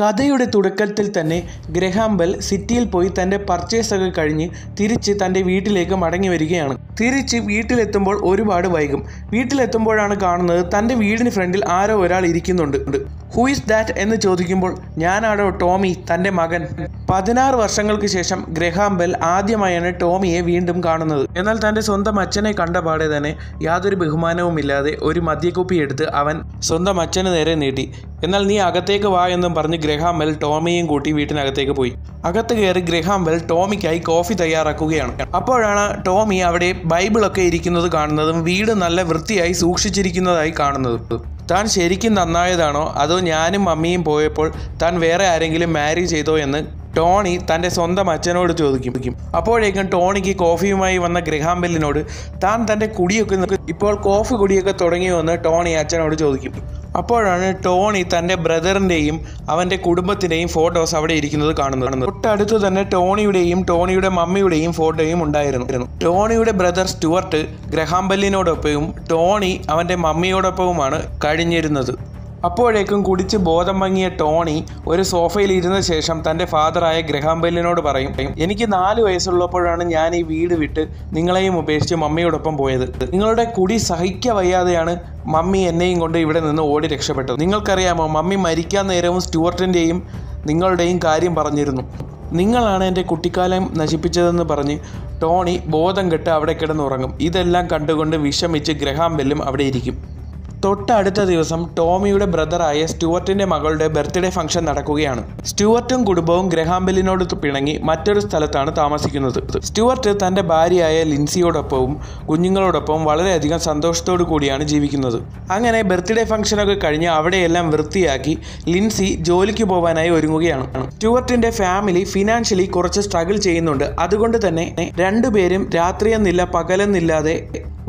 കഥയുടെ തുടക്കത്തിൽ തന്നെ ഗ്രഹാം ബെൽ സിറ്റിയിൽ പോയി തൻ്റെ പർച്ചേസൊക്കെ കഴിഞ്ഞ് തിരിച്ച് തൻ്റെ വീട്ടിലേക്ക് മടങ്ങി വരികയാണ്. തിരിച്ച് വീട്ടിലെത്തുമ്പോൾ ഒരുപാട് വൈകും. വീട്ടിലെത്തുമ്പോഴാണ് കാണുന്നത് തൻ്റെ വീടിന് ഫ്രണ്ടിൽ ആരോ ഒരാൾ ഇരിക്കുന്നുണ്ട്. ഹൂ ഈസ് ദാറ്റ് എന്ന് ചോദിക്കുമ്പോൾ ഞാനാണോ ടോമി, തൻ്റെ മകൻ. 16 വർഷങ്ങൾക്ക് ശേഷം ഗ്രഹാം ബെൽ ആദ്യമായാണ് ടോമിയെ വീണ്ടും കാണുന്നത്. എന്നാൽ തൻ്റെ സ്വന്തം അച്ഛനെ കണ്ട പാടെ തന്നെ യാതൊരു ബഹുമാനവുമില്ലാതെ ഒരു മദ്യക്കുപ്പി എടുത്ത് അവൻ സ്വന്തം അച്ഛന് നേരെ നീട്ടി. എന്നാൽ നീ അകത്തേക്ക് വാ എന്നും പറഞ്ഞ് ഗ്രഹാം ബെൽ ടോമിയെയും കൂട്ടി വീട്ടിനകത്തേക്ക് പോയി. അകത്ത് കയറി ഗ്രഹാം ബെൽ ടോമിക്കായി കോഫി തയ്യാറാക്കുകയാണ്. അപ്പോഴാണ് ടോമി അവിടെ ബൈബിളൊക്കെ ഇരിക്കുന്നത് കാണുന്നതും വീട് നല്ല വൃത്തിയായി സൂക്ഷിച്ചിരിക്കുന്നതായി കാണുന്നത്. താൻ ശരിക്കും നന്നായതാണോ അതോ ഞാനും മമ്മിയും പോയപ്പോൾ താൻ വേറെ ആരെങ്കിലും മാരി ചെയ്തോ എന്ന് ടോണി തൻ്റെ സ്വന്തം അച്ഛനോട് ചോദിക്കും. അപ്പോഴേക്കും ടോണിക്ക് കോഫിയുമായി വന്ന ഗ്രഹാം ബെല്ലിനോട് താൻ തൻ്റെ കുടിയൊക്കെ ഇപ്പോൾ കോഫി കുടിയൊക്കെ തുടങ്ങിയോ എന്ന് ടോണി അച്ഛനോട് ചോദിക്കും. അപ്പോഴാണ് ടോണി തൻ്റെ ബ്രദറിൻ്റെയും അവൻ്റെ കുടുംബത്തിൻ്റെയും ഫോട്ടോസ് അവിടെ ഇരിക്കുന്നത് കാണുന്നത്. തൊട്ടടുത്ത് തന്നെ ടോണിയുടെ മമ്മിയുടെയും ഫോട്ടോയും ഉണ്ടായിരുന്നു. ടോണിയുടെ ബ്രദർ സ്റ്റുവർട്ട് ഗ്രഹാം ബെല്ലിനോടൊപ്പവും ടോണി അവൻ്റെ മമ്മിയോടൊപ്പവുമാണ് കഴിഞ്ഞിരുന്നത്. അപ്പോഴേക്കും കുടിച്ച് ബോധം മങ്ങിയ ടോണി ഒരു സോഫയിൽ ഇരുന്ന ശേഷം തൻ്റെ ഫാദറായ ഗ്രഹാം ബെല്ലിനോട് പറയും, എനിക്ക് 4 വയസ്സുള്ളപ്പോഴാണ് ഞാൻ ഈ വീട് വിട്ട് നിങ്ങളെയും ഉപേക്ഷിച്ച് മമ്മിയോടൊപ്പം പോയത്. നിങ്ങളുടെ കുടി വയ്യാതെയാണ് മമ്മി എന്നെയും കൊണ്ട് ഇവിടെ നിന്ന് ഓടി രക്ഷപ്പെട്ടത്. നിങ്ങൾക്കറിയാമോ, മമ്മി മരിക്കാൻ നേരവും സ്റ്റുവർട്ടിൻ്റെയും നിങ്ങളുടെയും കാര്യം പറഞ്ഞിരുന്നു. നിങ്ങളാണ് എൻ്റെ കുട്ടിക്കാലം നശിപ്പിച്ചതെന്ന് പറഞ്ഞ് ടോണി ബോധം കെട്ട് അവിടെ കിടന്നുറങ്ങും. ഇതെല്ലാം കണ്ടുകൊണ്ട് വിഷമിച്ച് ഗ്രഹാം ബെല്ലും അവിടെ ഇരിക്കും. തൊട്ടടുത്ത ദിവസം ടോമിയുടെ ബ്രദറായ സ്റ്റുവർട്ടിൻ്റെ മകളുടെ ബർത്ത്ഡേ ഫംഗ്ഷൻ നടക്കുകയാണ്. സ്റ്റുവർട്ടും കുടുംബവും ഗ്രഹാം ബെല്ലിനോട് പിണങ്ങി മറ്റൊരു സ്ഥലത്താണ് താമസിക്കുന്നത്. സ്റ്റുവർട്ട് തൻ്റെ ഭാര്യയായ ലിൻസിയോടൊപ്പവും കുഞ്ഞുങ്ങളോടൊപ്പവും വളരെയധികം സന്തോഷത്തോടു കൂടിയാണ് ജീവിക്കുന്നത്. അങ്ങനെ ബർത്ത്ഡേ ഫംഗ്ഷനൊക്കെ കഴിഞ്ഞ് അവിടെയെല്ലാം വൃത്തിയാക്കി ലിൻസി ജോലിക്ക് പോകാനായി ഒരുങ്ങുകയാണ്. സ്റ്റുവർട്ടിൻ്റെ ഫാമിലി ഫിനാൻഷ്യലി കുറച്ച് സ്ട്രഗിൾ ചെയ്യുന്നുണ്ട്. അതുകൊണ്ട് തന്നെ രണ്ടുപേരും രാത്രിയെന്നില്ല പകലെന്നില്ലാതെ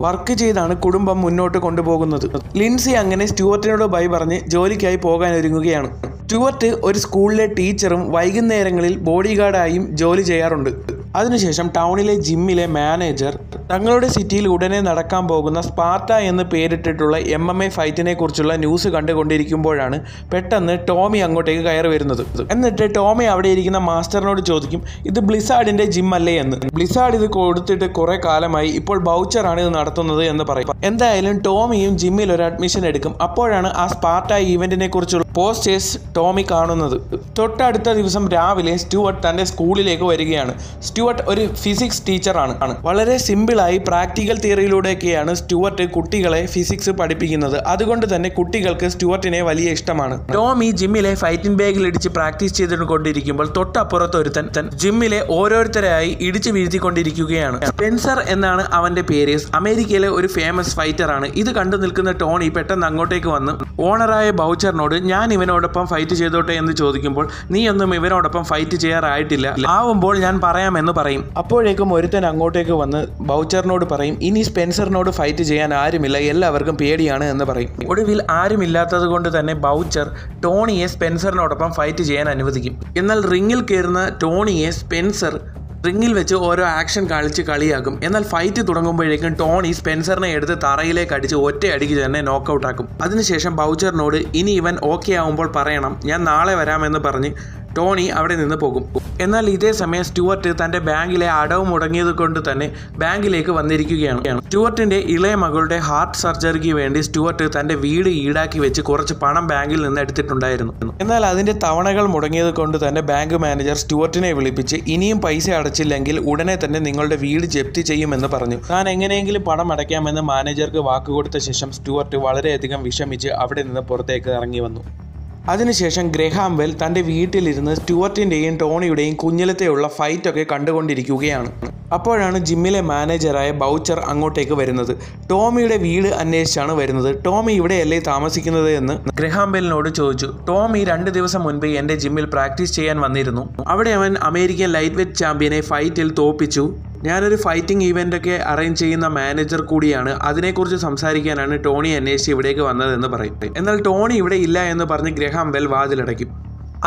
വർക്ക് ചെയ്താണ് കുടുംബം മുന്നോട്ട് കൊണ്ടുപോകുന്നത്. ലിൻസി അങ്ങനെ സ്റ്റുവർട്ടിനോട് ബൈ പറഞ്ഞ് ജോലിക്കായി പോകാൻ ഒരുങ്ങുകയാണ്. സ്റ്റുവർട്ട് ഒരു സ്കൂളിലെ ടീച്ചറും വൈകുന്നേരങ്ങളിൽ ബോഡി ഗാർഡായും ജോലി ചെയ്യാറുണ്ട്. അതിനുശേഷം ടൗണിലെ ജിമ്മിലെ മാനേജർ തങ്ങളുടെ സിറ്റിയിൽ ഉടനെ നടക്കാൻ പോകുന്ന സ്പാർട്ട എന്ന് പേരിട്ടിട്ടുള്ള MMA ഫൈറ്റിനെ കുറിച്ചുള്ള ന്യൂസ് കണ്ടുകൊണ്ടിരിക്കുമ്പോഴാണ് പെട്ടെന്ന് ടോമി അങ്ങോട്ടേക്ക് കയറി വരുന്നത്. എന്നിട്ട് ടോമി അവിടെ ഇരിക്കുന്ന മാസ്റ്ററിനോട് ചോദിക്കും, ഇത് ബ്ലിസാർഡിന്റെ ജിം അല്ലേ എന്ന്. ബ്ലിസാർഡ് ഇത് കൊടുത്തിട്ട് കുറെ കാലമായി, ഇപ്പോൾ ബൗച്ചറാണ് ഇത് നടത്തുന്നത് എന്ന് പറയും. എന്തായാലും ടോമിയും ജിമ്മിൽ ഒരു അഡ്മിഷൻ എടുക്കും. അപ്പോഴാണ് ആ സ്പാർട്ട ഈവന്റിനെ കുറിച്ചുള്ള പോസ്റ്റേഴ്സ് ടോമി കാണുന്നത്. തൊട്ടടുത്ത ദിവസം രാവിലെ സ്റ്റുവർട്ട് തൻ്റെ സ്കൂളിലേക്ക് വരികയാണ്. സ്റ്റുവർട്ട് ഒരു ഫിസിക്സ് ടീച്ചറാണ്. വളരെ സിമ്പിളായി പ്രാക്ടിക്കൽ തിയറിയിലൂടെയൊക്കെയാണ് സ്റ്റുവർട്ട് കുട്ടികളെ ഫിസിക്സ് പഠിപ്പിക്കുന്നത്. അതുകൊണ്ട് തന്നെ കുട്ടികൾക്ക് സ്റ്റുവർട്ടിനെ വലിയ ഇഷ്ടമാണ്. ടോമി ജിമ്മിലെ ഫൈറ്റിംഗ് ബാഗിൽ ഇടിച്ച് പ്രാക്ടീസ് ചെയ്തുകൊണ്ടിരിക്കുമ്പോൾ തൊട്ടപ്പുറത്ത് ഒരുത്തൻ ജിമ്മിലെ ഓരോരുത്തരായി ഇടിച്ചു വീഴ്ത്തിക്കൊണ്ടിരിക്കുകയാണ്. സ്പെൻസർ എന്നാണ് അവന്റെ പേര്. അമേരിക്കയിലെ ഒരു ഫേമസ് ഫൈറ്ററാണ്. ഇത് കണ്ടു നിൽക്കുന്ന ടോണി പെട്ടെന്ന് അങ്ങോട്ടേക്ക് വന്ന് ഓണറായ ബൗച്ചറിനോട് ഞാൻ ഇവനോടൊപ്പം ഫൈറ്റ് ചെയ്തോട്ടെ എന്ന് ചോദിക്കുമ്പോൾ നീ ഒന്നും ഇവനോടൊപ്പം ഫൈറ്റ് ചെയ്യാറായിട്ടില്ല, ആവുമ്പോൾ ഞാൻ പറയാമെന്ന് പറയും. അപ്പോഴേക്കും ഒരുത്തൻ അങ്ങോട്ടേക്ക് വന്ന് ബൗച്ചറിനോട് പറയും, ഇനി സ്പെൻസറിനോട് ഫൈറ്റ് ചെയ്യാൻ ആരുമില്ല, എല്ലാവർക്കും പേടിയാണ് എന്ന് പറയും. ഒടുവിൽ ആരുമില്ലാത്തത് കൊണ്ട് തന്നെ ബൗച്ചർ ടോണിയെ സ്പെൻസറിനോടൊപ്പം ഫൈറ്റ് ചെയ്യാൻ അനുവദിക്കും. എന്നാൽ റിങ്ങിൽ കയറുന്ന ടോണിയെ സ്പെൻസർ റിങ്ങിൽ വെച്ച് ഓരോ ആക്ഷൻ കളിച്ച് കളിയാക്കും. എന്നാൽ ഫൈറ്റ് തുടങ്ങുമ്പോഴേക്കും ടോണി സ്പെൻസറിനെ എടുത്ത് തറയിലേക്ക് അടിച്ച് ഒറ്റയടിക്ക് തന്നെ നോക്കൗട്ടാക്കും. അതിനുശേഷം ബൗച്ചറിനോട് ഇനി ഇവൻ ഓക്കെ ആവുമ്പോൾ പറയണം, ഞാൻ നാളെ വരാമെന്ന് പറഞ്ഞ് ടോണി അവിടെ നിന്ന് പോകും. എന്നാൽ ഇതേ സമയം സ്റ്റുവർട്ട് തൻ്റെ ബാങ്കിലെ അടവ് മുടങ്ങിയത് കൊണ്ട് തന്നെ ബാങ്കിലേക്ക് വന്നിരിക്കുകയാണ്. സ്റ്റുവർട്ടിൻ്റെ ഇളയ മകളുടെ ഹാർട്ട് സർജറിക്ക് വേണ്ടി സ്റ്റുവർട്ട് തൻ്റെ വീട് ഈടാക്കി വെച്ച് കുറച്ച് പണം ബാങ്കിൽ നിന്ന് എടുത്തിട്ടുണ്ടായിരുന്നു. എന്നാൽ അതിൻ്റെ തവണകൾ മുടങ്ങിയത് കൊണ്ട് തന്നെ ബാങ്ക് മാനേജർ സ്റ്റുവർട്ടിനെ വിളിപ്പിച്ച് ഇനിയും പൈസ അടച്ചില്ലെങ്കിൽ ഉടനെ തന്നെ നിങ്ങളുടെ വീട് ജപ്തി ചെയ്യുമെന്ന് പറഞ്ഞു. താൻ എങ്ങനെയെങ്കിലും പണം അടയ്ക്കാമെന്ന് മാനേജർക്ക് വാക്കുകൊടുത്ത ശേഷം സ്റ്റുവർട്ട് വളരെയധികം വിഷമിച്ച് അവിടെ നിന്ന് പുറത്തേക്ക് ഇറങ്ങി വന്നു. അതിനുശേഷം ഗ്രഹാം ബെൽ തൻ്റെ വീട്ടിലിരുന്ന് സ്റ്റുവർട്ടിൻ്റെയും ടോണിയുടെയും കുഞ്ഞിലത്തെയുള്ള ഫൈറ്റൊക്കെ കണ്ടുകൊണ്ടിരിക്കുകയാണ്. അപ്പോഴാണ് ജിമ്മിലെ മാനേജറായ ബൗച്ചർ അങ്ങോട്ടേക്ക് വരുന്നത്. ടോമിയുടെ വീട് അന്വേഷിച്ചാണ് വരുന്നത്. ടോമി ഇവിടെയല്ലേ താമസിക്കുന്നത് എന്ന് ഗ്രഹാം ബെല്ലിനോട് ചോദിച്ചു. ടോമി 2 ദിവസം മുൻപ് എൻ്റെ ജിമ്മിൽ പ്രാക്ടീസ് ചെയ്യാൻ വന്നിരുന്നു. അവിടെ അവൻ അമേരിക്കൻ ലൈറ്റ് വെയ്റ്റ് ചാമ്പ്യനെ ഫൈറ്റിൽ തോൽപ്പിച്ചു. ഞാനൊരു ഫൈറ്റിംഗ് ഈവൻ്റൊക്കെ അറേഞ്ച് ചെയ്യുന്ന മാനേജർ കൂടിയാണ്. അതിനെക്കുറിച്ച് സംസാരിക്കാനാണ് ടോണി അന്വേഷിച്ച് ഇവിടേക്ക് വന്നതെന്ന് പറയും. എന്നാൽ ടോണി ഇവിടെ ഇല്ല എന്ന് പറഞ്ഞ് ഗ്രഹാം ബെൽ വാതിലടയ്ക്കും.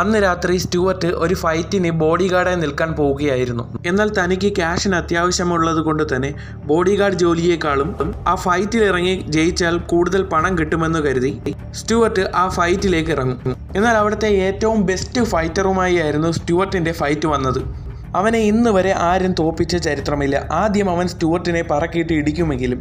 അന്ന് രാത്രി സ്റ്റുവർട്ട് ഒരു ഫൈറ്റിന് ബോഡി ഗാർഡായി നിൽക്കാൻ പോവുകയായിരുന്നു. എന്നാൽ തനിക്ക് ക്യാഷിന് അത്യാവശ്യമുള്ളത് കൊണ്ട് തന്നെ ബോഡി ഗാർഡ് ജോലിയേക്കാളും ആ ഫൈറ്റിൽ ഇറങ്ങി ജയിച്ചാൽ കൂടുതൽ പണം കിട്ടുമെന്ന് കരുതി സ്റ്റുവർട്ട് ആ ഫൈറ്റിലേക്ക് ഇറങ്ങും. എന്നാൽ അവിടുത്തെ ഏറ്റവും ബെസ്റ്റ് ഫൈറ്ററുമായി ആയിരുന്നു സ്റ്റുവർട്ടിൻ്റെ ഫൈറ്റ് വന്നത്. അവനെ ഇന്ന് വരെ ആരും തോൽപ്പിച്ച ചരിത്രമില്ല. ആദ്യം അവൻ സ്റ്റുവർട്ടിനെ പറക്കിയിട്ട് ഇടിക്കുമെങ്കിലും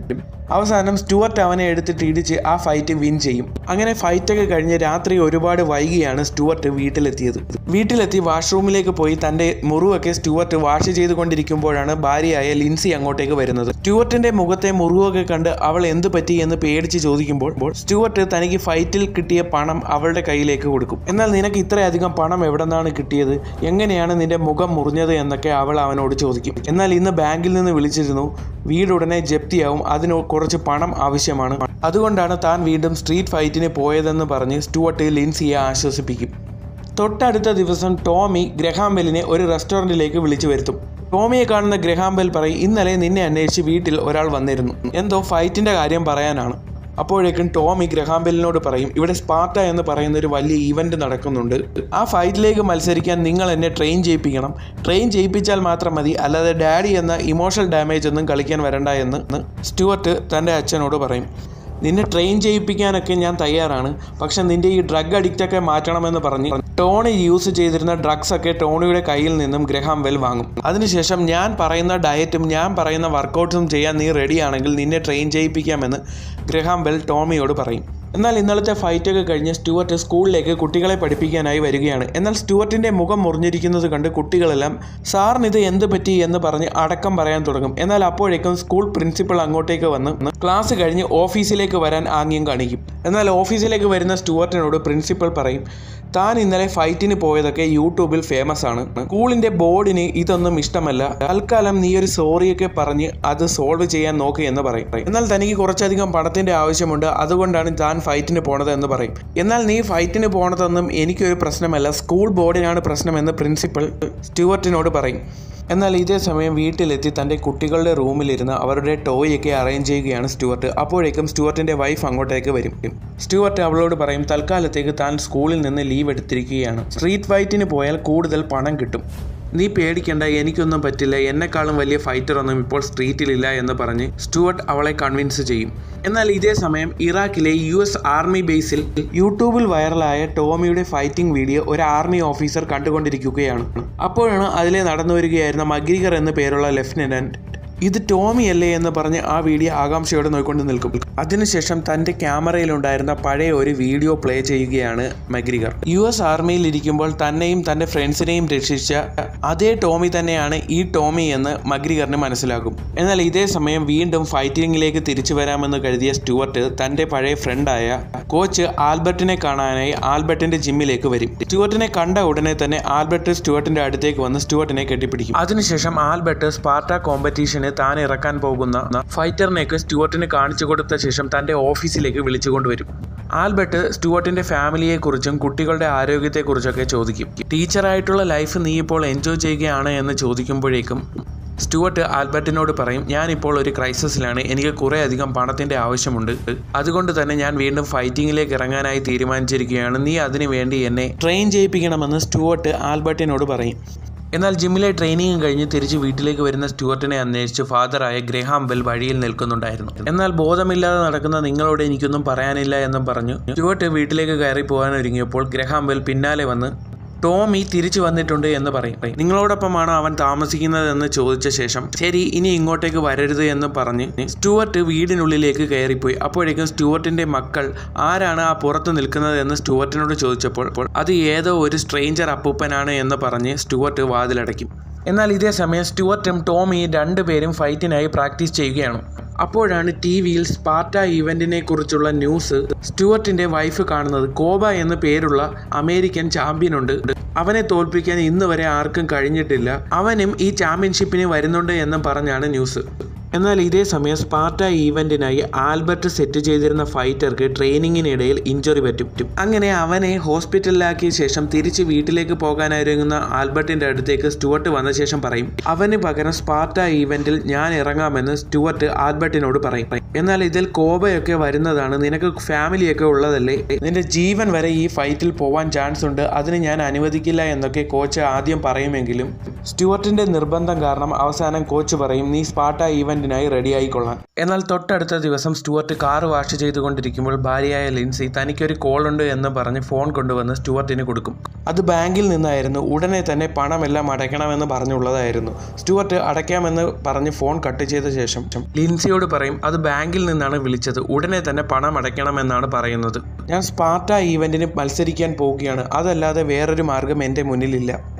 അവസാനം സ്റ്റുവർട്ട് അവനെ എടുത്തിട്ട് ഇടിച്ച് ആ ഫൈറ്റ് വിൻ ചെയ്യും. അങ്ങനെ ഫൈറ്റൊക്കെ കഴിഞ്ഞ് രാത്രി ഒരുപാട് വൈകിയാണ് സ്റ്റുവർട്ട് വീട്ടിലെത്തിയത്. വീട്ടിലെത്തി വാഷ്റൂമിലേക്ക് പോയി തൻ്റെ മുറിവൊക്കെ സ്റ്റുവർട്ട് വാഷ് ചെയ്തുകൊണ്ടിരിക്കുമ്പോഴാണ് ഭാര്യയായ ലിൻസി അങ്ങോട്ടേക്ക് വരുന്നത്. സ്റ്റുവർട്ടിൻ്റെ മുഖത്തെ മുറിവൊക്കെ കണ്ട് അവൾ എന്ത് പറ്റി എന്ന് പേടിച്ച് ചോദിക്കുമ്പോൾ സ്റ്റുവർട്ട് തനിക്ക് ഫൈറ്റിൽ കിട്ടിയ പണം അവളുടെ കയ്യിലേക്ക് കൊടുക്കും. എന്നാൽ നിനക്ക് ഇത്രയധികം പണം എവിടെ നിന്നാണ് കിട്ടിയത്, എങ്ങനെയാണ് നിന്റെ മുഖം മുറിഞ്ഞത് എന്നൊക്കെ അവൾ അവനോട് ചോദിക്കും. എന്നാൽ ഇന്ന് ബാങ്കിൽ നിന്ന് വിളിച്ചിരുന്നു, വീടുടനെ ജപ്തിയാവും, അതിന് കുറച്ച് പണം ആവശ്യമാണ്, അതുകൊണ്ടാണ് താൻ വീണ്ടും സ്ട്രീറ്റ് ഫൈറ്റിന് പോയതെന്ന് പറഞ്ഞ് സ്റ്റുവർട്ട് ലിൻസിയെ ആശ്വസിപ്പിക്കും. തൊട്ടടുത്ത ദിവസം ടോമി ഗ്രഹാം ബെല്ലിനെ ഒരു റെസ്റ്റോറൻറ്റിലേക്ക് വിളിച്ചു വരുത്തും. ടോമിയെ കാണുന്ന ഗ്രഹാം ബെൽ പറയും, ഇന്നലെ നിന്നെ അന്വേഷിച്ച് വീട്ടിൽ ഒരാൾ വന്നിരുന്നു, എന്തോ ഫൈറ്റിൻ്റെ കാര്യം പറയാനാണ്. അപ്പോഴേക്കും ടോമി ഗ്രഹാം ബെല്ലിനോട് പറയും, ഇവിടെ സ്പാർട്ട എന്ന് പറയുന്ന ഒരു വലിയ ഈവൻറ്റ് നടക്കുന്നുണ്ട്, ആ ഫൈറ്റിലേക്ക് മത്സരിക്കാൻ നിങ്ങൾ എന്നെ ട്രെയിൻ ചെയ്യിപ്പിക്കണം, ട്രെയിൻ ചെയ്യിപ്പിച്ചാൽ മാത്രം മതി, അല്ലാതെ ഡാഡി എന്ന ഇമോഷണൽ ഡാമേജ് ഒന്നും കളിക്കാൻ വരണ്ട എന്ന് സ്റ്റുവർട്ട് തൻ്റെ അച്ഛനോട് പറയും. നിന്നെ ട്രെയിൻ ചെയ്യിപ്പിക്കാനൊക്കെ ഞാൻ തയ്യാറാണ്, പക്ഷെ നിന്റെ ഈ ഡ്രഗ് അഡിക്റ്റൊക്കെ മാറ്റണമെന്ന് പറഞ്ഞ് ടോണി യൂസ് ചെയ്തിരുന്ന ഡ്രഗ്സൊക്കെ ടോണിയുടെ കയ്യിൽ നിന്നും ഗ്രഹാം ബെൽ വാങ്ങും. അതിനുശേഷം ഞാൻ പറയുന്ന ഡയറ്റും ഞാൻ പറയുന്ന വർക്കൗട്ട്സും ചെയ്യാൻ നീ റെഡിയാണെങ്കിൽ നിന്നെ ട്രെയിൻ ചെയ്യിപ്പിക്കാമെന്ന് ഗ്രഹാം ബെൽ ടോമിയോട് പറയും. എന്നാൽ ഇന്നലത്തെ ഫൈറ്റൊക്കെ കഴിഞ്ഞ് സ്റ്റുവർട്ട് സ്കൂളിലേക്ക് കുട്ടികളെ പഠിപ്പിക്കാനായി വരികയാണ്. എന്നാൽ സ്റ്റുവർട്ടിൻ്റെ മുഖം മുറിഞ്ഞിരിക്കുന്നത് കണ്ട് കുട്ടികളെല്ലാം സാറിന് ഇത് എന്ത് പറ്റി എന്ന് പറഞ്ഞ് അടക്കം പറയാൻ തുടങ്ങും. എന്നാൽ അപ്പോഴേക്കും സ്കൂൾ പ്രിൻസിപ്പൾ അങ്ങോട്ടേക്ക് വന്ന് ക്ലാസ് കഴിഞ്ഞ് ഓഫീസിലേക്ക് വരാൻ ആംഗ്യം കാണിക്കും. എന്നാൽ ഓഫീസിലേക്ക് വരുന്ന സ്റ്റുവർട്ടിനോട് പ്രിൻസിപ്പൾ പറയും, താൻ ഇന്നലെ ഫൈറ്റിന് പോയതൊക്കെ യൂട്യൂബിൽ ഫേമസ് ആണ്, സ്കൂളിൻ്റെ ബോർഡിന് ഇതൊന്നും ഇഷ്ടമല്ല, തൽക്കാലം നീ ഒരു സോറിയൊക്കെ പറഞ്ഞ് അത് സോൾവ് ചെയ്യാൻ നോക്കുക എന്ന് പറയും. എന്നാൽ തനിക്ക് കുറച്ചധികം പണത്തിൻ്റെ ആവശ്യമുണ്ട്, അതുകൊണ്ടാണ് താൻ ഫൈറ്റിന് പോണത് എന്ന് പറയും. എന്നാൽ നീ ഫൈറ്റിന് പോണതൊന്നും എനിക്കൊരു പ്രശ്നമല്ല, സ്കൂൾ ബോർഡിനാണ് പ്രശ്നമെന്ന് പ്രിൻസിപ്പൽ സ്റ്റുവർട്ടിനോട് പറയും. എന്നാൽ ഇതേ സമയം വീട്ടിലെത്തി തൻ്റെ കുട്ടികളുടെ റൂമിലിരുന്ന് അവരുടെ ടോയൊക്കെ അറേഞ്ച് ചെയ്യുകയാണ് സ്റ്റുവർട്ട്. അപ്പോഴേക്കും സ്റ്റുവർട്ടിൻ്റെ വൈഫ് അങ്ങോട്ടേക്ക് വരും. സ്റ്റുവർട്ട് അവളോട് പറയും, തൽക്കാലത്തേക്ക് താൻ സ്കൂളിൽ നിന്ന് ലീവ് എടുത്തിരിക്കുകയാണ്, സ്ട്രീറ്റ് ഫൈറ്റിന് പോയാൽ കൂടുതൽ പണം കിട്ടും, നീ പേടിക്കേണ്ട, എനിക്കൊന്നും പറ്റില്ല, എന്നെക്കാളും വലിയ ഫൈറ്ററൊന്നും ഇപ്പോൾ സ്ട്രീറ്റിലില്ല എന്ന് പറഞ്ഞ് സ്റ്റുവർട്ട് അവളെ കൺവിൻസ് ചെയ്യും. എന്നാൽ ഇതേ സമയം ഇറാഖിലെ US ആർമി ബേസിൽ യൂട്യൂബിൽ വൈറലായ ടോമിയുടെ ഫൈറ്റിംഗ് വീഡിയോ ഒരു ആർമി ഓഫീസർ കണ്ടുകൊണ്ടിരിക്കുകയാണ്. അപ്പോഴാണ് അതിലെ നടന്നു വരികയായിരുന്ന മഗ്രിഗർ എന്ന പേരുള്ള ലെഫ്റ്റനന്റ് ഇത് ടോമി അല്ലേ എന്ന് പറഞ്ഞ് ആ വീഡിയോ ആകാംക്ഷയോടെ നോക്കിക്കൊണ്ട് നിൽക്കും. അതിനുശേഷം തൻ്റെ ക്യാമറയിലുണ്ടായിരുന്ന പഴയ ഒരു വീഡിയോ പ്ലേ ചെയ്യുകയാണ് മഗ്രിഗർ. US ആർമിയിൽ ഇരിക്കുമ്പോൾ തന്നെയും തൻ്റെ ഫ്രണ്ട്സിനെയും രക്ഷിച്ച അതേ ടോമി തന്നെയാണ് ഈ ടോമി എന്ന് മഗ്രിഗറിന് മനസ്സിലാകും. എന്നാൽ ഇതേ സമയം വീണ്ടും ഫൈറ്റിങ്ങിലേക്ക് തിരിച്ചു വരാമെന്ന് കരുതിയ സ്റ്റുവർട്ട് തൻ്റെ പഴയ ഫ്രണ്ടായ കോച്ച് ആൽബർട്ടിനെ കാണാനായി ആൽബർട്ടിന്റെ ജിമ്മിലേക്ക് വരും. സ്റ്റുവർട്ടിനെ കണ്ട ഉടനെ തന്നെ ആൽബർട്ട് സ്റ്റുവർട്ടിന്റെ അടുത്തേക്ക് വന്ന് സ്റ്റുവർട്ടിനെ കെട്ടിപ്പിടിക്കും. അതിനുശേഷം ആൽബർട്ട് സ്പാർട്ട കോമ്പറ്റീഷന് താൻ ഇറക്കാൻ പോകുന്ന ഫൈറ്ററിനേക്ക് സ്റ്റുവർട്ടിന് കാണിച്ചു കൊടുത്ത ശേഷം തൻ്റെ ഓഫീസിലേക്ക് വിളിച്ചുകൊണ്ടുവരും. ആൽബർട്ട് സ്റ്റുവർട്ടിൻ്റെ ഫാമിലിയെക്കുറിച്ചും കുട്ടികളുടെ ആരോഗ്യത്തെക്കുറിച്ചൊക്കെ ചോദിക്കും. ടീച്ചറായിട്ടുള്ള ലൈഫ് നീ ഇപ്പോൾ എൻജോയ് ചെയ്യുകയാണ് എന്ന് ചോദിക്കുമ്പോഴേക്കും സ്റ്റുവർട്ട് ആൽബർട്ടിനോട് പറയും, ഞാനിപ്പോൾ ഒരു ക്രൈസിസിലാണ്, എനിക്ക് കുറേ അധികം പണത്തിൻ്റെ ആവശ്യമുണ്ട്, അതുകൊണ്ട് തന്നെ ഞാൻ വീണ്ടും ഫൈറ്റിങ്ങിലേക്ക് ഇറങ്ങാനായി തീരുമാനിച്ചിരിക്കുകയാണ്, നീ അതിനു വേണ്ടി എന്നെ ട്രെയിൻ ചെയ്യിപ്പിക്കണമെന്ന് സ്റ്റുവർട്ട് ആൽബർട്ടിനോട് പറയും. എന്നാൽ ജിമ്മിലെ ട്രെയിനിങ് കഴിഞ്ഞ് തിരിച്ച് വീട്ടിലേക്ക് വരുന്ന സ്റ്റുവർട്ടിനെ അന്വേഷിച്ച് ഫാദറായ ഗ്രഹാം ബെൽ വഴിയിൽ നിൽക്കുന്നുണ്ടായിരുന്നു. എന്നാൽ ബോധമില്ലാതെ നടക്കുന്ന നിങ്ങളോട് എനിക്കൊന്നും പറയാനില്ല എന്നും പറഞ്ഞു സ്റ്റുവർട്ട് വീട്ടിലേക്ക് കയറി പോകാൻ ഒരുങ്ങിയപ്പോൾ ഗ്രഹാം ബെൽ പിന്നാലെ വന്ന് ടോമി തിരിച്ചു വന്നിട്ടുണ്ട് എന്ന് പറയും. നിങ്ങളോടൊപ്പമാണ് അവൻ താമസിക്കുന്നതെന്ന് ചോദിച്ച ശേഷം ശരി ഇനി ഇങ്ങോട്ടേക്ക് വരരുത് എന്ന് പറഞ്ഞ് സ്റ്റുവർട്ട് വീടിനുള്ളിലേക്ക് കയറിപ്പോയി. അപ്പോഴേക്കും സ്റ്റുവർട്ടിന്റെ മക്കൾ ആരാണ് ആ പുറത്ത് നിൽക്കുന്നത് എന്ന് സ്റ്റുവർട്ടിനോട് ചോദിച്ചപ്പോൾ അത് ഏതോ ഒരു സ്ട്രേഞ്ചർ അപ്പൂപ്പനാണ് എന്ന് പറഞ്ഞ് സ്റ്റുവർട്ട് വാതിലടയ്ക്കും. എന്നാൽ ഇതേ സമയം സ്റ്റുവർട്ടും ടോമിയും രണ്ടുപേരും ഫൈറ്റിനായി പ്രാക്ടീസ് ചെയ്യുകയാണ്. അപ്പോഴാണ് TV-യിൽ സ്പാർട്ട ഈവൻറ്റിനെ കുറിച്ചുള്ള ന്യൂസ് സ്റ്റുവർട്ടിന്റെ വൈഫ് കാണുന്നത്. കോബ എന്ന പേരുള്ള അമേരിക്കൻ ചാമ്പ്യനുണ്ട്, അവനെ തോൽപ്പിക്കാൻ ഇന്ന് വരെ ആർക്കും കഴിഞ്ഞിട്ടില്ല, അവനും ഈ ചാമ്പ്യൻഷിപ്പിന് വരുന്നുണ്ട് എന്ന് പറഞ്ഞാണ് ന്യൂസ്. എന്നാൽ ഇതേ സമയം സ്പാർട്ട ഈവൻറ്റിനായി ആൽബർട്ട് സെറ്റ് ചെയ്തിരുന്ന ഫൈറ്റർക്ക് ട്രെയിനിങ്ങിനിടയിൽ ഇഞ്ചുറി പറ്റും. അങ്ങനെ അവനെ ഹോസ്പിറ്റലിലാക്കിയ ശേഷം തിരിച്ച് വീട്ടിലേക്ക് പോകാനൊരുങ്ങുന്ന ആൽബർട്ടിന്റെ അടുത്തേക്ക് സ്റ്റുവർട്ട് വന്ന ശേഷം പറയും, അവന് പകരം സ്പാർട്ട ഈവൻറ്റിൽ ഞാൻ ഇറങ്ങാമെന്ന് സ്റ്റുവർട്ട് ആൽബർട്ടിനോട് പറയും. എന്നാൽ ഇതിൽ കോബയൊക്കെ വരുന്നതാണ്, നിനക്ക് ഫാമിലിയൊക്കെ ഉള്ളതല്ലേ, നിന്റെ ജീവൻ വരെ ഈ ഫൈറ്റിൽ പോവാൻ ചാൻസ് ഉണ്ട്, അതിന് ഞാൻ അനുവദിക്കില്ല എന്നൊക്കെ കോച്ച് ആദ്യം പറയുമെങ്കിലും സ്റ്റുവർട്ടിന്റെ നിർബന്ധം കാരണം അവസാനം കോച്ച് പറയും നീ സ്പാർട്ട ഈവന്റിനായി റെഡി ആയിക്കൊള്ളാൻ. എന്നാൽ തൊട്ടടുത്ത ദിവസം സ്റ്റുവർട്ട് കാർ വാഷ് ചെയ്തുകൊണ്ടിരിക്കുമ്പോൾ ഭാര്യയായ ലിൻസി തനിക്കൊരു കോൾ ഉണ്ട് എന്ന് പറഞ്ഞ് ഫോൺ കൊണ്ടുവന്ന് സ്റ്റുവർട്ടിന് കൊടുക്കും. അത് ബാങ്കിൽ നിന്നായിരുന്നു. ഉടനെ തന്നെ പണമെല്ലാം അടയ്ക്കണമെന്ന് പറഞ്ഞുള്ളതായിരുന്നു. സ്റ്റുവർട്ട് അടയ്ക്കാമെന്ന് പറഞ്ഞ് ഫോൺ കട്ട് ചെയ്ത ശേഷം ലിൻസിയോട് പറയും അത് ബാങ്കിൽ നിന്നാണ് വിളിച്ചത്, ഉടനെ തന്നെ പണം അടയ്ക്കണമെന്നാണ് പറയുന്നത്. ഞാൻ സ്പാർട്ട ഈവന്റിന് മത്സരിക്കാൻ പോവുകയാണ്, അതല്ലാതെ വേറൊരു മാർഗം എൻ്റെ മുന്നിലില്ല.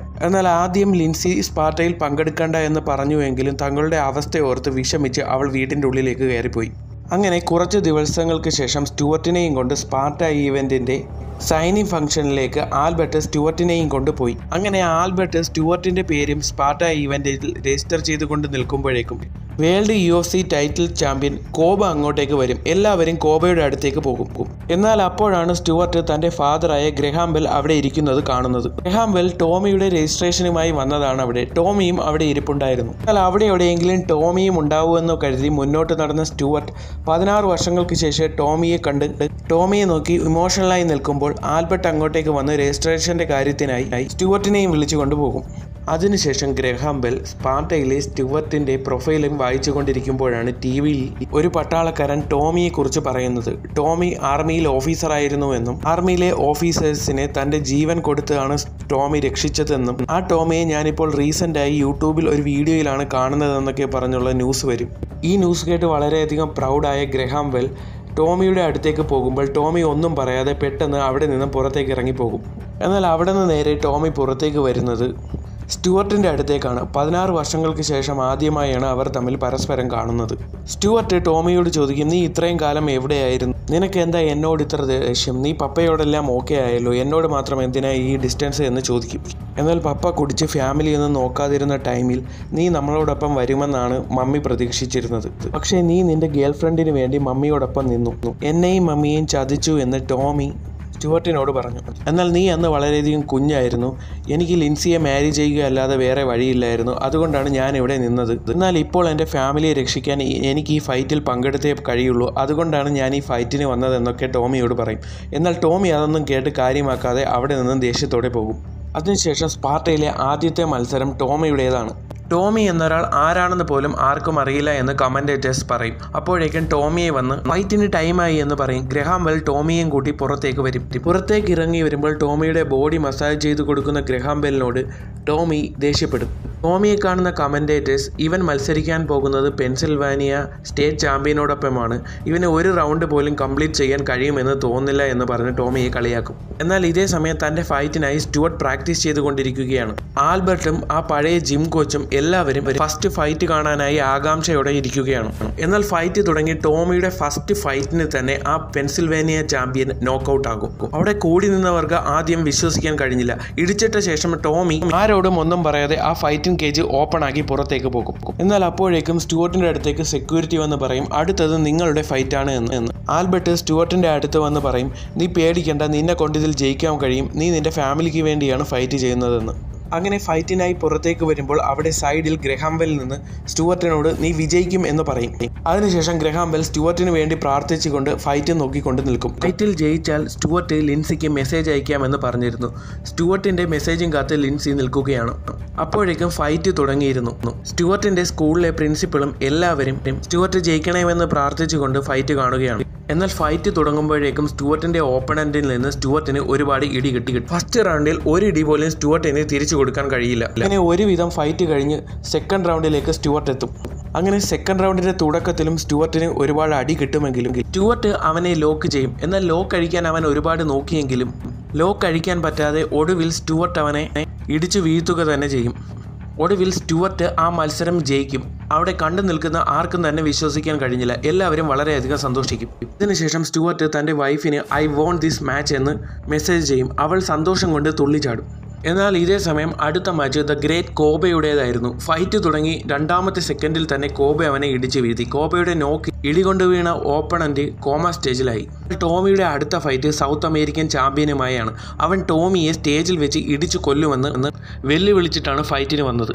എന്നാൽ ആദ്യം ലിൻസി സ്പാർട്ടയിൽ പങ്കെടുക്കേണ്ട എന്ന് പറഞ്ഞുവെങ്കിലും തങ്ങളുടെ അവസ്ഥയോർത്ത് വിഷമിച്ച് അവൾ വീട്ടിൻ്റെ ഉള്ളിലേക്ക് കയറിപ്പോയി. അങ്ങനെ കുറച്ച് ദിവസങ്ങൾക്ക് ശേഷം സ്റ്റുവർട്ടിനെയും കൊണ്ട് സ്പാർട്ട ഈവന്റിന്റെ സൈനിങ് ഫംഗ്ഷനിലേക്ക് ആൽബർട്ട് സ്റ്റുവർട്ടിനെയും കൊണ്ടുപോയി. അങ്ങനെ ആൽബർട്ട് സ്റ്റുവർട്ടിന്റെ പേരും സ്പാർട്ട ഈവന്റിൽ രജിസ്റ്റർ ചെയ്തുകൊണ്ട് നിൽക്കുമ്പോഴേക്കും world UFC title champion Koba അങ്ങോട്ടേക്ക് വരും. എല്ലാവരും കോബയുടെ അടുത്തേക്ക് പോകും. എന്നാൽ അപ്പോഴാണ് സ്റ്റുവർട്ട് തന്റെ ഫാദറായ ഗ്രഹാം ബെൽ അവിടെ ഇരിക്കുന്നത് കാണുന്നത്. ഗ്രഹാം ബെൽ ടോമിയുടെ രജിസ്ട്രേഷനുമായി വന്നതാണ് അവിടെ. ടോമിയും അവിടെ ഇരിപ്പുണ്ടായിരുന്നു. എന്നാൽ അവിടെ എവിടെയെങ്കിലും ടോമിയും ഉണ്ടാവുമെന്ന് കരുതി മുന്നോട്ട് നടന്ന സ്റ്റുവർട്ട് 16 വർഷങ്ങൾക്ക് ശേഷം ടോമിയെ കണ്ട് ടോമിയെ നോക്കി ഇമോഷണലായി നിൽക്കുമ്പോൾ ആൽബർട്ട് അങ്ങോട്ടേക്ക് വന്ന് രജിസ്ട്രേഷന്റെ കാര്യത്തിനായി സ്റ്റുവർട്ടിനെയും വിളിച്ചു കൊണ്ടുപോകും. അതിനുശേഷം ഗ്രഹാം ബെൽ സ്പാർട്ടയിലെ സ്റ്റുവർട്ടിന്റെ പ്രൊഫൈലും വായിച്ചു കൊണ്ടിരിക്കുമ്പോഴാണ് TV-യിൽ ഒരു പട്ടാളക്കാരൻ ടോമിയെ കുറിച്ച് പറയുന്നത്. ടോമി ആർമിയിൽ ഓഫീസറായിരുന്നുവെന്നും ആർമിയിലെ ഓഫീസേഴ്സിനെ തന്റെ ജീവൻ കൊടുത്താണ് ടോമി രക്ഷിച്ചതെന്നും ആ ടോമിയെ ഞാനിപ്പോൾ റീസെൻ്റായി യൂട്യൂബിൽ ഒരു വീഡിയോയിലാണ് കാണുന്നതെന്നൊക്കെ പറഞ്ഞുള്ള ന്യൂസ് വരും. ഈ ന്യൂസ് കേട്ട് വളരെയധികം പ്രൗഡായ ഗ്രഹാം ബെൽ ടോമിയുടെ അടുത്തേക്ക് പോകുമ്പോൾ ടോമി ഒന്നും പറയാതെ പെട്ടെന്ന് അവിടെ നിന്ന് പുറത്തേക്ക് ഇറങ്ങിപ്പോകും. എന്നാൽ അവിടെ നിന്ന് നേരെ ടോമി പുറത്തേക്ക് വരുന്നത് സ്റ്റുവർട്ടിൻ്റെ അടുത്തേക്കാണ്. 16 വർഷങ്ങൾക്ക് ശേഷം ആദ്യമായാണ് അവർ തമ്മിൽ പരസ്പരം കാണുന്നത്. സ്റ്റുവർട്ട് ടോമിയോട് ചോദിക്കും നീ ഇത്രയും കാലം എവിടെയായിരുന്നു, നിനക്ക് എന്താ എന്നോട് ഇത്ര ദേഷ്യം, നീ പപ്പയോടെല്ലാം ഓക്കെ ആയല്ലോ, എന്നോട് മാത്രം എന്തിനാ ഈ ഡിസ്റ്റൻസ് എന്ന് ചോദിക്കും. എന്നാൽ പപ്പ കുടിച്ച് ഫാമിലിയൊന്നും നോക്കാതിരുന്ന ടൈമിൽ നീ നമ്മളോടൊപ്പം വരുമെന്നാണ് മമ്മി പ്രതീക്ഷിച്ചിരുന്നത്. പക്ഷേ നീ നിന്റെ ഗേൾഫ്രണ്ടിന് വേണ്ടി മമ്മിയോടൊപ്പം നിന്നു, എന്നെയും മമ്മിയെയും ചതിച്ചു എന്ന് ടോമി സ്റ്റുവർട്ടിനോട് പറഞ്ഞു. എന്നാൽ നീ അന്ന് വളരെയധികം കുഞ്ഞായിരുന്നു, എനിക്ക് ലിൻസിയെ മാരി ചെയ്യുക അല്ലാതെ വേറെ വഴിയില്ലായിരുന്നു, അതുകൊണ്ടാണ് ഞാൻ ഇവിടെ നിന്നത്. എന്നാൽ ഇപ്പോൾ എൻ്റെ ഫാമിലിയെ രക്ഷിക്കാൻ എനിക്ക് ഈ ഫൈറ്റിൽ പങ്കെടുത്തേ കഴിയുള്ളൂ, അതുകൊണ്ടാണ് ഞാൻ ഈ ഫൈറ്റിന് വന്നതെന്നൊക്കെ ടോമിയോട് പറയും. എന്നാൽ ടോമി അതൊന്നും കേട്ട് കാര്യമാക്കാതെ അവിടെ നിന്നും ദേഷ്യത്തോടെ പോകും. അതിനുശേഷം സ്പാർട്ടയിലെ ആദ്യത്തെ മത്സരം ടോമിയുടേതാണ്. ടോമി എന്നൊരാൾ ആരാണെന്ന് പോലും ആർക്കും അറിയില്ല എന്ന് കമന്റേറ്റേഴ്സ് പറയും. അപ്പോഴേക്കും ടോമിയെ വന്ന് ഫൈറ്റിന് ടൈമായി എന്ന് പറയും. ഗ്രഹാം ബെൽ ടോമിയെയും കൂട്ടി പുറത്തേക്ക് വരും. പുറത്തേക്ക് ഇറങ്ങി വരുമ്പോൾ ടോമിയുടെ ബോഡി മസാജ് ചെയ്ത് കൊടുക്കുന്ന ഗ്രഹാം ബെല്ലിനോട് ടോമി ദേഷ്യപ്പെടും. ടോമിയെ കാണുന്ന കമന്റേറ്റേഴ്സ് ഇവൻ മത്സരിക്കാൻ പോകുന്നത് പെൻസിൽവാനിയ സ്റ്റേറ്റ് ചാമ്പ്യനോടൊപ്പമാണ്, ഇവന് ഒരു റൗണ്ട് പോലും കംപ്ലീറ്റ് ചെയ്യാൻ കഴിയുമെന്ന് തോന്നുന്നില്ല എന്ന് പറഞ്ഞ് ടോമിയെ കളിയാക്കും. എന്നാൽ ഇതേ സമയം തൻ്റെ ഫൈറ്റിനായി സ്റ്റുവർട്ട് പ്രാക്ടീസ് ചെയ്തുകൊണ്ടിരിക്കുകയാണ്. ആൽബർട്ടും ആ പഴയ ജിം കോച്ചും എല്ലാവരും ഫസ്റ്റ് ഫൈറ്റ് കാണാനായി ആകാംക്ഷയോടെ ഇരിക്കുകയാണ്. എന്നാൽ ഫൈറ്റ് തുടങ്ങി ടോമിയുടെ ഫസ്റ്റ് ഫൈറ്റിന് തന്നെ ആ പെൻസിൽവാനിയ ചാമ്പ്യൻ നോക്കൌട്ട് ആകും. അവിടെ കൂടി നിന്നവർക്ക് ആദ്യം വിശ്വസിക്കാൻ കഴിഞ്ഞില്ല. ഇടിച്ചിട്ട ശേഷം ടോമി ആരോടും ഒന്നും പറയാതെ ആ ഫൈറ്റിംഗ് കേജ് ഓപ്പൺ ആക്കി പുറത്തേക്ക് പോകും. എന്നാൽ അപ്പോഴേക്കും സ്റ്റുവർട്ടിന്റെ അടുത്തേക്ക് സെക്യൂരിറ്റി വന്ന് പറയും അടുത്തത് നിങ്ങളുടെ ഫൈറ്റാണ് എന്ന്. ആൽബർട്ട് സ്റ്റുവർട്ടിന്റെ അടുത്ത് വന്ന് പറയും നീ പേടിക്കണ്ട, നിന്നെ കൊണ്ടിതിൽ ജയിക്കാൻ കഴിയും, നീ നിന്റെ ഫാമിലിക്ക് വേണ്ടിയാണ് ഫൈറ്റ് ചെയ്യുന്നതെന്ന്. അങ്ങനെ ഫൈറ്റിനായി പുറത്തേക്ക് വരുമ്പോൾ അവിടെ സൈഡിൽ ഗ്രഹാം ബെൽ നിന്ന് സ്റ്റുവർട്ടിനോട് നീ വിജയിക്കും എന്ന് പറയും. അതിനുശേഷം ഗ്രഹാം ബെൽ സ്റ്റുവർട്ടിന് വേണ്ടി പ്രാർത്ഥിച്ചുകൊണ്ട് ഫൈറ്റ് നോക്കിക്കൊണ്ട് നിൽക്കും. ഫൈറ്റിൽ ജയിച്ചാൽ സ്റ്റുവർട്ട് ലിൻസിക്ക് മെസ്സേജ് അയക്കാമെന്ന് പറഞ്ഞിരുന്നു. സ്റ്റുവർട്ടിന്റെ മെസ്സേജും കാത്ത് ലിൻസി നിൽക്കുകയാണ്. അപ്പോഴേക്കും ഫൈറ്റ് തുടങ്ങിയിരുന്നു. സ്റ്റുവർട്ടിന്റെ സ്കൂളിലെ പ്രിൻസിപ്പളും എല്ലാവരും സ്റ്റുവർട്ട് ജയിക്കണമെന്ന് പ്രാർത്ഥിച്ചുകൊണ്ട് ഫൈറ്റ് കാണുകയാണ്. എന്നാൽ ഫൈറ്റ് തുടങ്ങുമ്പോഴേക്കും സ്റ്റുവർട്ടിന്റെ ഓപ്പണന്റിൽ നിന്ന് സ്റ്റുവർട്ടിന് ഒരുപാട് ഇടി കിട്ടി. ഫസ്റ്റ് റൗണ്ടിൽ ഒരു ഇടി പോലും സ്റ്റുവർട്ടിന് തിരിച്ചു കൊടുക്കാൻ കഴിയില്ല. അങ്ങനെ ഒരുവിധം ഫൈറ്റ് കഴിഞ്ഞ് സെക്കൻഡ് റൗണ്ടിലേക്ക് സ്റ്റുവർട്ട് എത്തും. അങ്ങനെ സെക്കൻഡ് റൗണ്ടിന്റെ തുടക്കത്തിലും സ്റ്റുവർട്ടിന് ഒരുപാട് അടി കിട്ടുമെങ്കിലും സ്റ്റുവർട്ട് അവനെ ലോക്ക് ചെയ്യും. എന്നാൽ ലോക്ക് അഴിക്കാൻ അവൻ ഒരുപാട് നോക്കിയെങ്കിലും ലോക്ക് അഴിക്കാൻ പറ്റാതെ ഒടുവിൽ സ്റ്റുവർട്ട് അവനെ ഇടിച്ചു വീഴ്ത്തുക തന്നെ ചെയ്യും. ഒടുവിൽ സ്റ്റുവർട്ട് ആ മത്സരം ജയിക്കും. അവിടെ കണ്ടു നിൽക്കുന്ന ആർക്കും തന്നെ വിശ്വസിക്കാൻ കഴിഞ്ഞില്ല. എല്ലാവരും വളരെയധികം സന്തോഷിക്കും. ഇതിനുശേഷം സ്റ്റുവർട്ട് തൻ്റെ വൈഫിന് ഐ വോണ്ട് ദിസ് മാച്ച് എന്ന് മെസ്സേജ് ചെയ്യും. അവൾ സന്തോഷം കൊണ്ട് തുള്ളിച്ചാടും. എന്നാൽ ഇതേ സമയം അടുത്ത മാച്ച് ദ ഗ്രേറ്റ് കോബയുടേതായിരുന്നു. ഫൈറ്റ് തുടങ്ങി രണ്ടാമത്തെ സെക്കൻഡിൽ തന്നെ കോബ അവനെ ഇടിച്ചു വീഴ്ത്തി. കോബയുടെ നോക്ക് ഇടികൊണ്ട് വീണ ഓപ്പണന്റ് കോമ സ്റ്റേജിലായി. ടോമിയുടെ അടുത്ത ഫൈറ്റ് സൗത്ത് അമേരിക്കൻ ചാമ്പ്യനുമായാണ്. അവൻ ടോമിയെ സ്റ്റേജിൽ വെച്ച് ഇടിച്ചു കൊല്ലുമെന്ന് വെല്ലുവിളിച്ചിട്ടാണ് ഫൈറ്റിന് വന്നത്.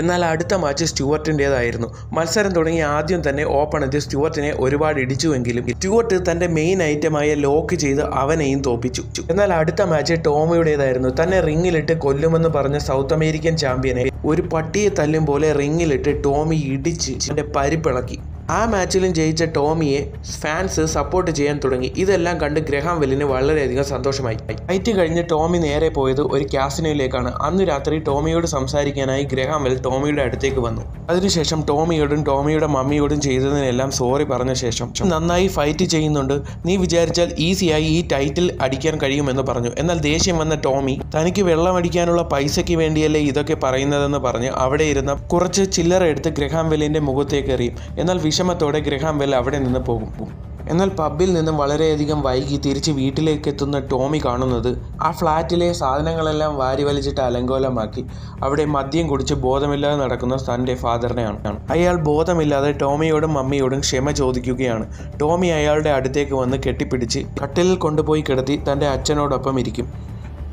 എന്നാൽ അടുത്ത മാച്ച് സ്റ്റുവർട്ടിൻ്റേതായിരുന്നു. മത്സരം തുടങ്ങി ആദ്യം തന്നെ ഓപ്പണന്റ് സ്റ്റുവർട്ടിനെ ഒരുപാട് ഇടിച്ചുവെങ്കിലും സ്റ്റുവർട്ട് തൻ്റെ മെയിൻ ഐറ്റമായ ലോക്ക് ചെയ്ത് അവനെയും തോപ്പിച്ചു. എന്നാൽ അടുത്ത മാച്ച് ടോമിയുടേതായിരുന്നു. തന്നെ റിങ്ങിലിട്ട് കൊല്ലുമെന്ന് പറഞ്ഞ സൗത്ത് അമേരിക്കൻ ചാമ്പ്യനെ ഒരു പട്ടിയെ തല്ലും പോലെ റിങ്ങിലിട്ട് ടോമി ഇടിച്ച് തൻ്റെ പരിപ്പിളക്കി. ആ മാച്ചിലും ജയിച്ച ടോമിയെ ഫാൻസ് സപ്പോർട്ട് ചെയ്യാൻ തുടങ്ങി. ഇതെല്ലാം കണ്ട് ഗ്രഹാം വെല്ലിന് വളരെയധികം സന്തോഷമായി. ഫൈറ്റ് കഴിഞ്ഞ് ടോമി നേരെ പോയത് ഒരു കാസിനോയിലേക്കാണ്. അന്ന് രാത്രി ടോമിയോട് സംസാരിക്കാനായി ഗ്രഹാം വെൽ ടോമിയുടെ അടുത്തേക്ക് വന്നു. അതിനുശേഷം ടോമിയോടും ടോമിയുടെ മമ്മിയോടും ചെയ്തതിനെല്ലാം സോറി പറഞ്ഞ ശേഷം നന്നായി ഫൈറ്റ് ചെയ്യുന്നുണ്ട്, നീ വിചാരിച്ചാൽ ഈസിയായി ഈ ടൈറ്റിൽ അടിക്കാൻ കഴിയുമെന്ന് പറഞ്ഞു. എന്നാൽ ദേഷ്യം വന്ന ടോമി തനിക്ക് വെള്ളമടിക്കാനുള്ള പൈസയ്ക്ക് വേണ്ടിയല്ലേ ഇതൊക്കെ പറയുന്നതെന്ന് പറഞ്ഞ് അവിടെ ഇരുന്ന കുറച്ച് ചില്ലറ എടുത്ത് ഗ്രഹാം വെല്ലിൻ്റെ മുഖത്തേക്ക് എറിയും. എന്നാൽ വിഷമത്തോടെ ഗ്രഹാം വെൽ അവിടെ നിന്ന് പോകും. എന്നാൽ പബ്ബിൽ നിന്നും വളരെയധികം വൈകി തിരിച്ച് വീട്ടിലേക്ക് എത്തുന്ന ടോമി കാണുന്നത് ആ ഫ്ലാറ്റിലെ സാധനങ്ങളെല്ലാം വാരി വലിച്ചിട്ട് അലങ്കോലമാക്കി അവിടെ മദ്യം കുടിച്ച് ബോധമില്ലാതെ നടക്കുന്ന തൻ്റെ ഫാദറിനെയാണ്. അയാൾ ബോധമില്ലാതെ ടോമിയോടും മമ്മിയോടും ക്ഷമ ചോദിക്കുകയാണ്. ടോമി അയാളുടെ അടുത്തേക്ക് വന്ന് കെട്ടിപ്പിടിച്ച് കട്ടിലിൽ കൊണ്ടുപോയി കിടത്തി തൻ്റെ അച്ഛനോടൊപ്പം ഇരിക്കും.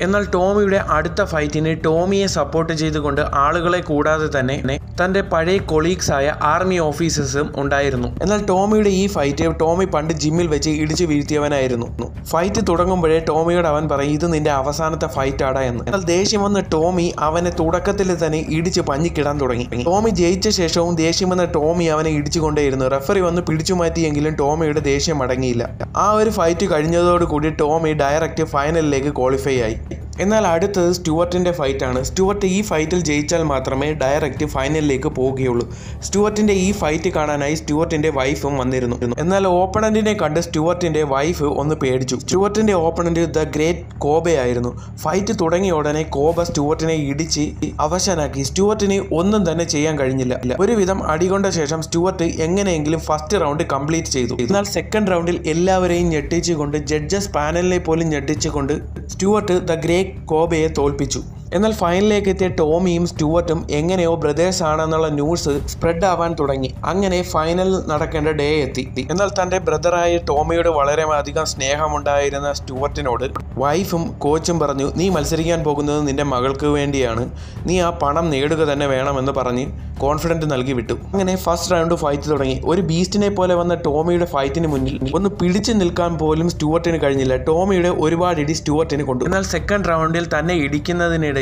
എന്നാൽ ടോമിയുടെ അടുത്ത ഫൈറ്റിന് ടോമിയെ സപ്പോർട്ട് ചെയ്തുകൊണ്ട് ആളുകളെ കൂടാതെ തന്നെ തൻ്റെ പഴയ കൊളീഗ്സായ ആർമി ഓഫീസേഴ്സും ഉണ്ടായിരുന്നു. എന്നാൽ ടോമിയുടെ ഈ ഫൈറ്റ് ടോമി പണ്ട് ജിമ്മിൽ വെച്ച് ഇടിച്ചു വീഴ്ത്തിയവനായിരുന്നു. ഫൈറ്റ് തുടങ്ങുമ്പോഴേ ടോമിയോട് അവൻ പറയും, ഇത് നിന്റെ അവസാനത്തെ ഫൈറ്റ് ആടാ എന്ന്. എന്നാൽ ദേഷ്യം വന്ന ടോമി അവനെ തുടക്കത്തിൽ തന്നെ ഇടിച്ച് പഞ്ഞിക്കിടാൻ തുടങ്ങി. ടോമി ജയിച്ച ശേഷവും ദേഷ്യം വന്ന ടോമി അവനെ ഇടിച്ചുകൊണ്ടേയിരുന്നു. റെഫറി വന്ന് പിടിച്ചു മാറ്റിയെങ്കിലും ടോമിയുടെ ദേഷ്യം അടങ്ങിയില്ല. ആ ഒരു ഫൈറ്റ് കഴിഞ്ഞതോടുകൂടി ടോമി ഡയറക്റ്റ് ഫൈനലിലേക്ക് ക്വാളിഫൈ ആയി. എന്നാൽ അടുത്തത് സ്റ്റുവർട്ടിൻ്റെ ഫൈറ്റാണ്. സ്റ്റുവർട്ട് ഈ ഫൈറ്റിൽ ജയിച്ചാൽ മാത്രമേ ഡയറക്റ്റ് ഫൈനലിലേക്ക് പോവുകയുള്ളൂ. സ്റ്റുവർട്ടിൻ്റെ ഈ ഫൈറ്റ് കാണാനായി സ്റ്റുവർട്ടിൻ്റെ വൈഫും വന്നിരുന്നു. എന്നാൽ ഓപ്പണന്റിനെ കണ്ട് സ്റ്റുവർട്ടിൻ്റെ വൈഫ് ഒന്ന് പേടിച്ചു. സ്റ്റുവർട്ടിൻ്റെ ഓപ്പണന്റ് ദ ഗ്രേറ്റ് കോബയായിരുന്നു. ഫൈറ്റ് തുടങ്ങിയ ഉടനെ കോബ സ്റ്റുവർട്ടിനെ ഇടിച്ച് അവശനാക്കി. സ്റ്റുവർട്ടിന് ഒന്നും തന്നെ ചെയ്യാൻ കഴിഞ്ഞില്ല. ഒരുവിധം അടികൊണ്ട ശേഷം സ്റ്റുവർട്ട് എങ്ങനെയെങ്കിലും ഫസ്റ്റ് റൗണ്ട് കംപ്ലീറ്റ് ചെയ്തു. എന്നാൽ സെക്കൻഡ് റൗണ്ടിൽ എല്ലാവരെയും ഞെട്ടിച്ചുകൊണ്ട് ജഡ്ജസ് പാനലിനെ പോലും ഞെട്ടിച്ചുകൊണ്ട് സ്റ്റുവർട്ട് ദ ഗ്രേറ്റ് കോബയെ തോൽപ്പിച്ചു. എന്നാൽ ഫൈനലിലേക്ക് എത്തിയ ടോമിയും സ്റ്റുവർട്ടും എങ്ങനെയോ ബ്രദേഴ്സ് ആണെന്നുള്ള ന്യൂസ് സ്പ്രെഡ് ആവാൻ തുടങ്ങി. അങ്ങനെ ഫൈനൽ നടക്കേണ്ട ഡേ എത്തി. എന്നാൽ തൻ്റെ ബ്രദറായ ടോമിയോട് വളരെയധികം സ്നേഹമുണ്ടായിരുന്ന സ്റ്റുവർട്ടിനോട് വൈഫും കോച്ചും പറഞ്ഞു, നീ മത്സരിക്കാൻ പോകുന്നത് നിന്റെ മകൾക്ക് വേണ്ടിയാണ്, നീ ആ പണം നേടുക തന്നെ വേണമെന്ന് പറഞ്ഞ് കോൺഫിഡൻറ്റ് നൽകി വിട്ടു. അങ്ങനെ ഫസ്റ്റ് റൗണ്ട് ഫൈറ്റ് തുടങ്ങി. ഒരു ബീസ്റ്റിനെ പോലെ വന്ന ടോമിയുടെ ഫൈറ്റിന് മുന്നിൽ ഒന്ന് പിടിച്ചു നിൽക്കാൻ പോലും സ്റ്റുവർട്ടിന് കഴിഞ്ഞില്ല. ടോമിയുടെ ഒരുപാട് ഇടി സ്റ്റുവർട്ടിന് കൊണ്ടു. എന്നാൽ സെക്കൻഡ് റൗണ്ടിൽ തന്നെ ഇടിക്കുന്നതിനിടെ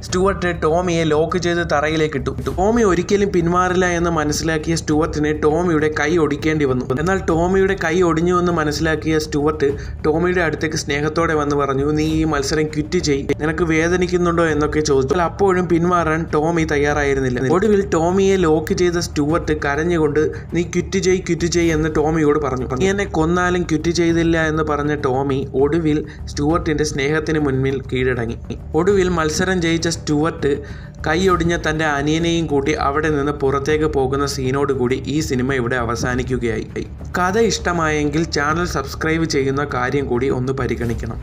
സ്റ്റുവർട്ട് ടോമിയെ ലോക്ക് ചെയ്ത് തറയിലേക്ക് ഇട്ടു. ടോമി ഒരിക്കലും പിന്മാറില്ല എന്ന് മനസ്സിലാക്കിയ സ്റ്റുവർട്ടിന് ടോമിയുടെ കൈ ഒടിക്കേണ്ടി വന്നു. എന്നാൽ ടോമിയുടെ കൈ ഒടിഞ്ഞുവെന്ന് മനസ്സിലാക്കിയ സ്റ്റുവർട്ട് ടോമിയുടെ അടുത്തേക്ക് സ്നേഹത്തോടെ വന്ന് പറഞ്ഞു, നീ ഈ മത്സരം ക്വിറ്റ് ചെയ്യ്, നിനക്ക് വേദനിക്കുന്നുണ്ടോ എന്നൊക്കെ ചോദിച്ചു. അപ്പോഴും പിന്മാറാൻ ടോമി തയ്യാറായിരുന്നില്ല. ഒടുവിൽ ടോമിയെ ലോക്ക് ചെയ്ത സ്റ്റുവർട്ട് കരഞ്ഞുകൊണ്ട് നീ ക്വിറ്റ് ചെയ്യ് എന്ന് ടോമിയോട് പറഞ്ഞു. നീ എന്നെ കൊന്നാലും ക്വിറ്റ് ചെയ്തില്ല എന്ന് പറഞ്ഞ ടോമി ഒടുവിൽ സ്റ്റുവർട്ടിന്റെ സ്നേഹത്തിന് മുന്നിൽ കീഴടങ്ങി. ഒടുവിൽ മത്സരം ജയിച്ച സ്റ്റുവർട്ട് കൈയൊടിഞ്ഞ തൻ്റെ അനിയനെയും കൂട്ടി അവിടെ നിന്ന് പുറത്തേക്ക് പോകുന്ന സീനോടുകൂടി ഈ സിനിമ ഇവിടെ അവസാനിക്കുകയായി. കഥ ഇഷ്ടമായെങ്കിൽ ചാനൽ സബ്സ്ക്രൈബ് ചെയ്യുന്ന കാര്യം കൂടി ഒന്ന് പരിഗണിക്കണം.